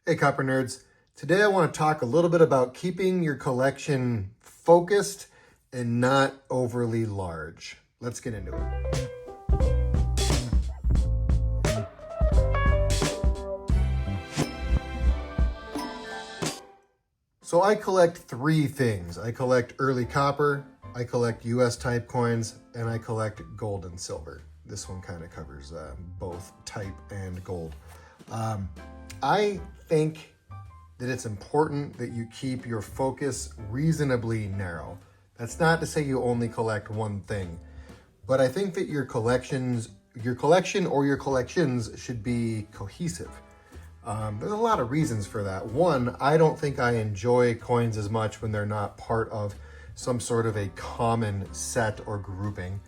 Hey Copper Nerds, today I want to talk a little bit about keeping your collection focused and not overly large. Let's get into it. So I collect three things. I collect early copper, I collect US type coins, and I collect gold and silver. This one kind of covers both type and gold. I think that it's important that you keep your focus reasonably narrow. That's not to say you only collect one thing, but I think that your collection or your collections should be cohesive. There's a lot of reasons for that. One, I don't think I enjoy coins as much when they're not part of some sort of a common set or grouping.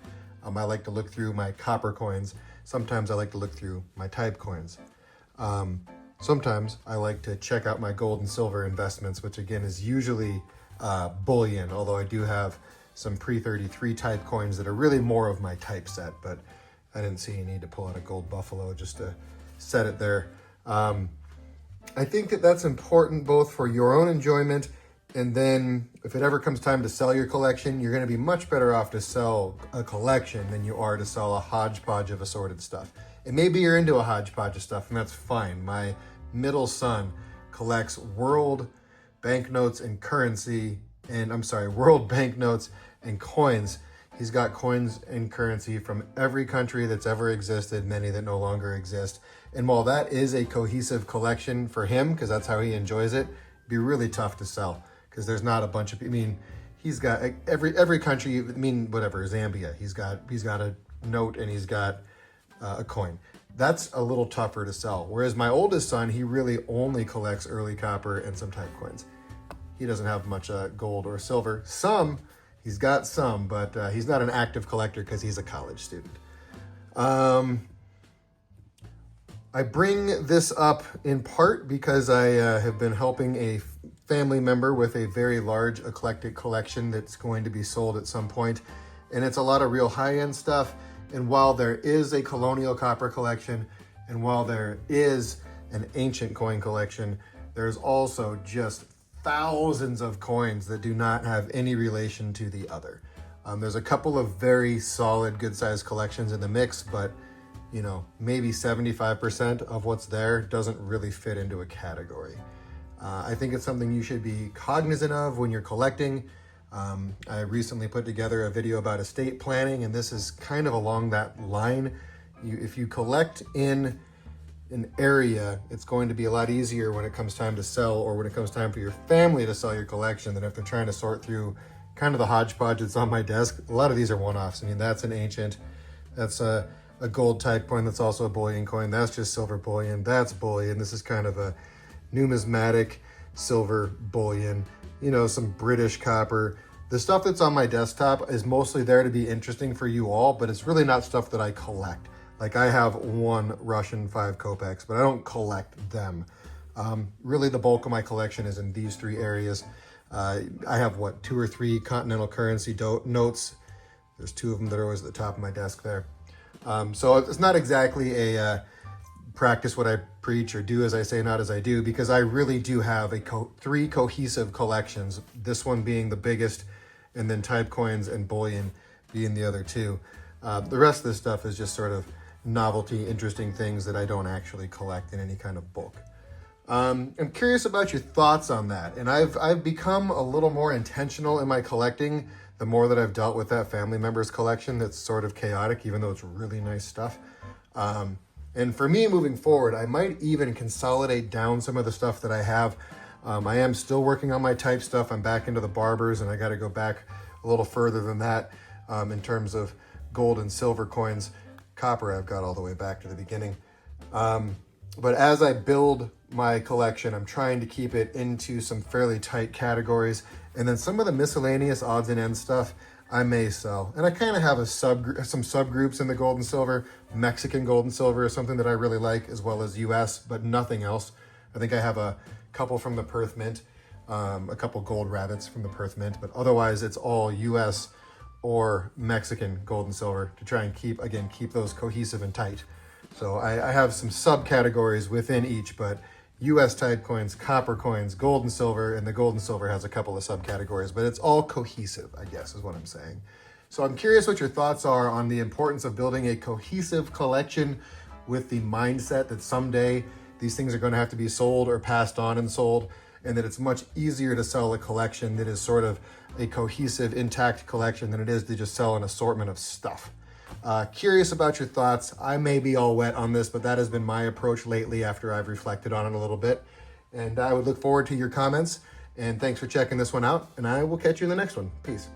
I like to look through my copper coins. Sometimes I like to look through my type coins. Sometimes I like to check out my gold and silver investments, which again is usually bullion, although I do have some pre-33 type coins that are really more of my type set, but I didn't see any need to pull out a gold buffalo just to set it there. I think that that's important both for your own enjoyment, and then if it ever comes time to sell your collection, you're going to be much better off to sell a collection than you are to sell a hodgepodge of assorted stuff. And maybe you're into a hodgepodge of stuff, and that's fine. My middle son collects world banknotes and world banknotes and coins. He's got coins and currency from every country that's ever existed, many that no longer exist. And while that is a cohesive collection for him, because that's how he enjoys it, it'd be really tough to sell because there's not a bunch of, he's got every country, whatever, Zambia, he's got a note and he's got a coin. That's a little tougher to sell. Whereas my oldest son, he really only collects early copper and some type coins. He doesn't have much gold or silver. He's got some, but he's not an active collector because he's a college student. I bring this up in part because I have been helping a family member with a very large eclectic collection that's going to be sold at some point. And it's a lot of real high-end stuff. And while there is a colonial copper collection, and while there is an ancient coin collection, there's also just thousands of coins that do not have any relation to the other. There's a couple of very solid, good-sized collections in the mix, but maybe 75% of what's there doesn't really fit into a category. I think it's something you should be cognizant of when you're collecting. I recently put together a video about estate planning, and this is kind of along that line. If you collect in an area, it's going to be a lot easier when it comes time to sell, or when it comes time for your family to sell your collection, than if they're trying to sort through kind of the hodgepodge that's on my desk. A lot of these are one-offs. That's an ancient, that's a gold type coin, that's also a bullion coin, that's just silver bullion, that's bullion, this is kind of a numismatic silver bullion, some British copper. The stuff that's on my desktop is mostly there to be interesting for you all, but it's really not stuff that I collect. Like I have one Russian 5 kopecks, but I don't collect them. Really the bulk of my collection is in these three areas. I have 2 or 3 continental currency notes. There's 2 of them that are always at the top of my desk there. So it's not exactly a practice what I preach or do as I say, not as I do, because I really do have 3 cohesive collections, this one being the biggest, and then type coins and bullion being the other 2. The rest of this stuff is just sort of novelty, interesting things that I don't actually collect in any kind of bulk. I'm curious about your thoughts on that, and I've become a little more intentional in my collecting the more that I've dealt with that family member's collection that's sort of chaotic, even though it's really nice stuff. And for me moving forward, I might even consolidate down some of the stuff that I have. I am still working on my type stuff. I'm back into the barbers, and I got to go back a little further than that in terms of gold and silver coins. Copper, I've got all the way back to the beginning. But as I build my collection, I'm trying to keep it into some fairly tight categories. And then some of the miscellaneous odds and ends stuff I may sell. And I kind of have some subgroups in the gold and silver. Mexican gold and silver is something that I really like, as well as US, but nothing else. I think I have a couple from the Perth Mint, a couple gold rabbits from the Perth Mint, but otherwise it's all US or Mexican gold and silver to try and keep those cohesive and tight. So I have some subcategories within each, but US type coins, copper coins, gold and silver, and the gold and silver has a couple of subcategories, but it's all cohesive, I guess is what I'm saying. So I'm curious what your thoughts are on the importance of building a cohesive collection with the mindset that someday these things are going to have to be sold or passed on and sold, and that it's much easier to sell a collection that is sort of a cohesive, intact collection than it is to just sell an assortment of stuff. Curious about your thoughts. I may be all wet on this, but that has been my approach lately after I've reflected on it a little bit. And I would look forward to your comments. And thanks for checking this one out. And I will catch you in the next one. Peace.